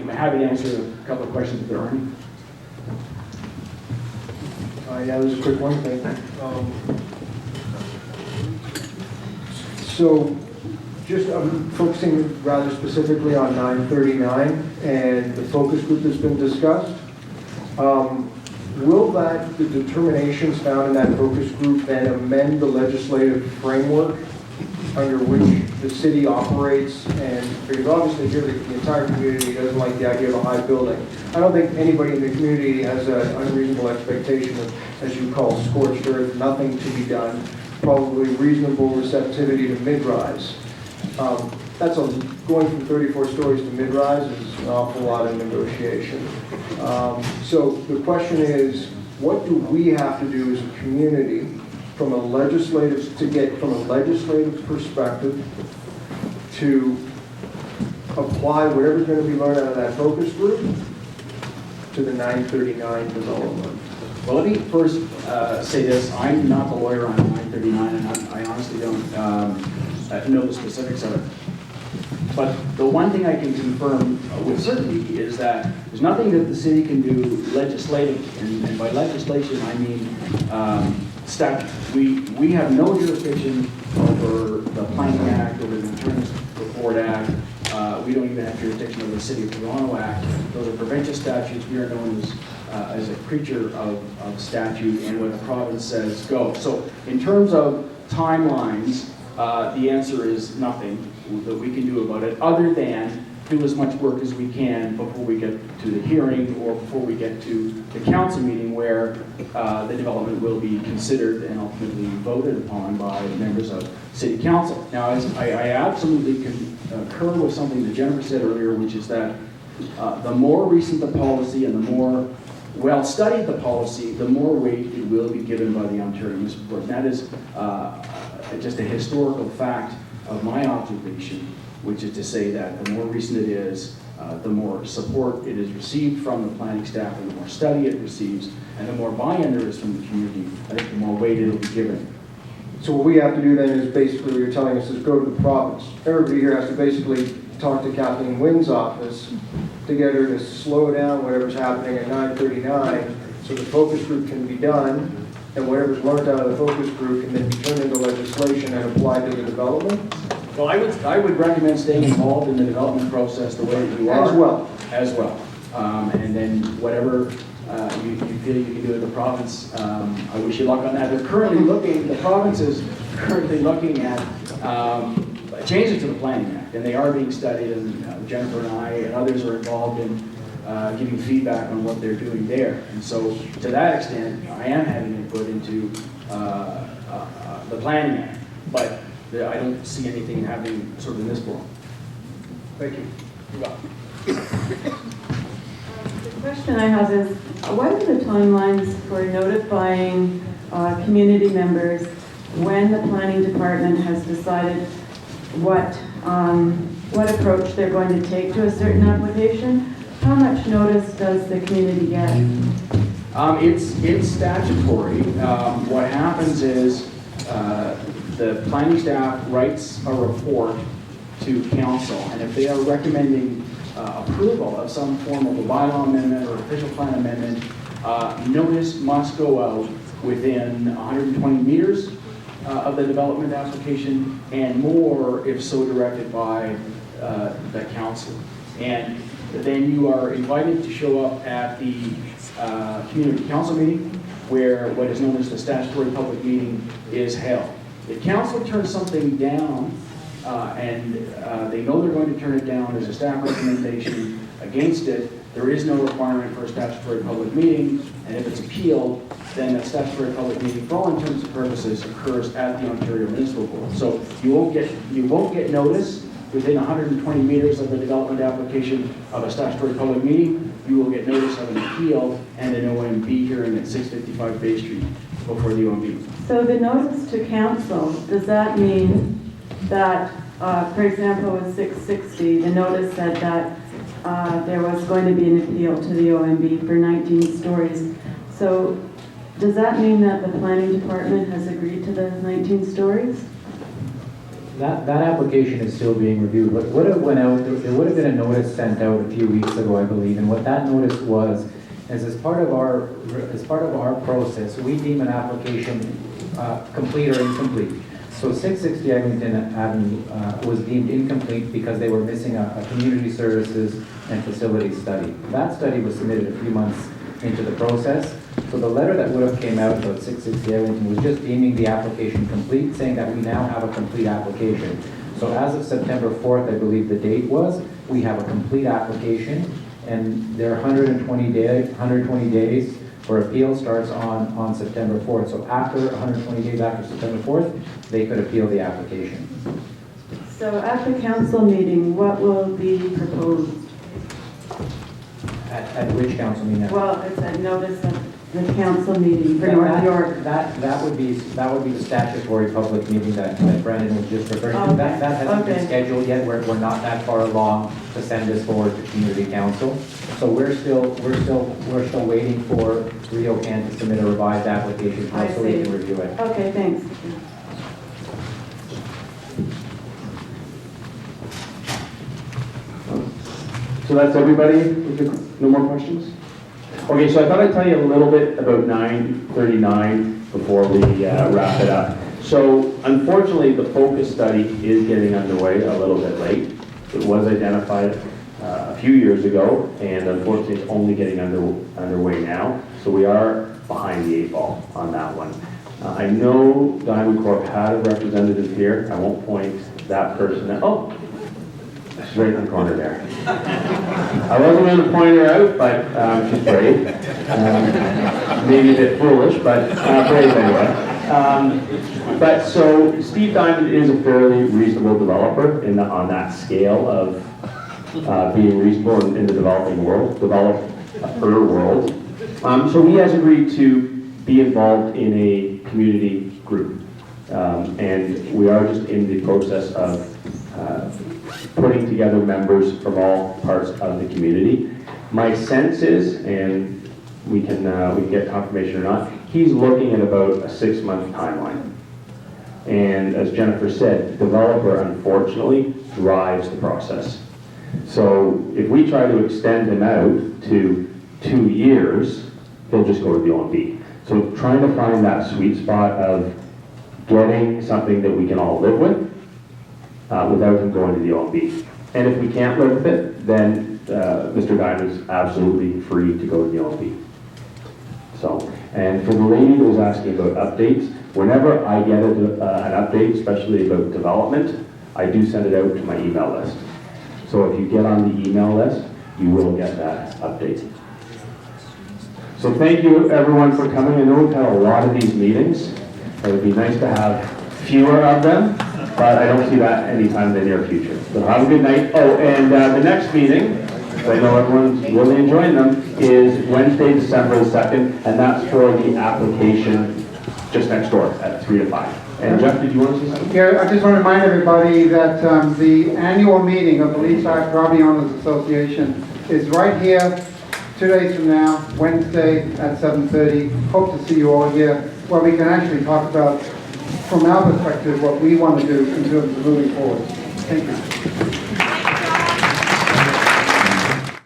I'm happy to answer a couple of questions if there are any. Yeah, there's a quick one thing. So, just focusing rather specifically on 939 and the focus group that's been discussed. Will the determinations found in that focus group then amend the legislative framework under which the city operates? And because obviously here the entire community doesn't like the idea of a high building. I don't think anybody in the community has an unreasonable expectation of, as you call, scorched earth, nothing to be done, probably reasonable receptivity to mid-rise. Going from 34 stories to mid-rise is an awful lot of negotiation. So the question is, what do we have to do as a community from a legislative perspective to apply whatever's going to be learned out of that focus group to the 939 development? Well, let me first say this. I'm not the lawyer on 939, and I honestly don't know the specifics of it. But the one thing I can confirm with certainty is that there's nothing that the city can do legislatively, and by legislation I mean statute. We have no jurisdiction over the Planning Act, over the Attorney's Report Act. We don't even have jurisdiction over the City of Toronto Act. Those are provincial statutes. We are known as a creature of statute, and what the province says goes. So in terms of timelines, the answer is nothing that we can do about it, other than do as much work as we can before we get to the hearing or before we get to the council meeting where the development will be considered and ultimately voted upon by members of City Council. Now, I absolutely concur with something that Jennifer said earlier, which is that the more recent the policy and the more well-studied the policy, the more weight it will be given by the Ontario Municipal Board. And that is just a historical fact of my observation, which is to say that the more recent it is, the more support it is received from the planning staff, and the more study it receives, and the more buy-in there is from the community, I think the more weight it will be given. So what we have to do then is basically what you're telling us is go to the province. Everybody here has to basically talk to Kathleen Wynn's office to get her to slow down whatever's happening at 939 so the focus group can be done, and whatever's learned out of the focus group can then be turned into legislation and applied to the development? Well, I would recommend staying involved in the development process the way that you are. As well. And then whatever you feel you can do at the province, I wish you luck on that. The province is currently looking at changes to the Planning Act, and they are being studied, and Jennifer and I and others are involved in giving feedback on what they're doing there. And so to that extent, I am having input into the Planning Act, but I don't see anything happening sort of in this forum. Thank you. The question I have is, what are the timelines for notifying community members when the planning department has decided what approach they're going to take to a certain application? How much notice does the community get? It's statutory. What happens is the planning staff writes a report to council, and if they are recommending approval of some form of a bylaw amendment or official plan amendment, notice must go out within 120 meters of the development application, and more if so directed by the council. And then you are invited to show up at the community council meeting, where what is known as the statutory public meeting is held. If council turns something down, and they know they're going to turn it down, there's a staff recommendation against it, there is no requirement for a statutory public meeting, and if it's appealed, then that statutory public meeting, for all intents and purposes, occurs at the Ontario Municipal Board. So you won't get notice within 120 meters of the development application of a statutory public meeting. You will get notice of an appeal and an OMB hearing at 655 Bay Street before the OMB. So the notice to council, does that mean that, for example, with 660, the notice said that there was going to be an appeal to the OMB for 19 stories. So does that mean that the planning department has agreed to the 19 stories? That application is still being reviewed. What would have went out, there would have been a notice sent out a few weeks ago, I believe, and what that notice was, is as part of our process, we deem an application complete or incomplete. So 660 Eglinton Avenue was deemed incomplete because they were missing a community services and facility study. That study was submitted a few months into the process. So the letter that would have came out about 660 Eglinton was just deeming the application complete, saying that we now have a complete application. So as of September 4th, I believe the date was, we have a complete application, and their 120 days for appeal starts on September 4th. So after 120 days after September 4th, they could appeal the application. So at the council meeting, what will be proposed? At which council meeting? Well, it's a notice of the council meeting for North York. That would be the statutory public meeting that Brendan was just referring to. Okay. That hasn't been Okay. scheduled yet. We're not that far along to send this forward to community council. So we're still waiting for RioCan to submit a revised application I so we see. can review it. Okay, thanks. So that's everybody? No more questions? Okay, so I thought I'd tell you a little bit about 939 before we wrap it up. So unfortunately, the focus study is getting underway a little bit late. It was identified a few years ago, and unfortunately, it's only getting underway now. So we are behind the 8 ball on that one. I know Diamond Corp had a representative here. I won't point that person out. Oh, she's right in the corner there. I wasn't going to point her out, but she's brave. Maybe a bit foolish, but brave anyway. But so Steve Diamond is a fairly reasonable developer on that scale of being reasonable in the developer world. So he has agreed to be involved in a community group. And we are just in the process of putting together members from all parts of the community. My sense is, and we can get confirmation or not, he's looking at about a 6-month timeline. And as Jennifer said, the developer unfortunately drives the process. So if we try to extend him out to 2 years, he'll just go to the OMB. So trying to find that sweet spot of getting something that we can all live with without him going to the OMB. And if we can't live with it, then Mr. Diamond's absolutely free to go to the OMB. So, and for the lady who was asking about updates, whenever I get an update, especially about development, I do send it out to my email list. So if you get on the email list, you will get that update. So thank you everyone for coming. I know we've had a lot of these meetings. It would be nice to have fewer of them, but I don't see that anytime in the near future. So have a good night. Oh, and the next meeting, I know everyone's really enjoying them, is Wednesday, December 2nd, and that's for the application just next door at 3 to 5. And Jeff, did you want to say something? Yeah, I just want to remind everybody that the annual meeting of the Leaside Property Owners Association is right here 2 days from now, Wednesday at 7:30. Hope to see you all here, where we can actually talk about, from our perspective, what we want to do in terms of moving forward. Thank you.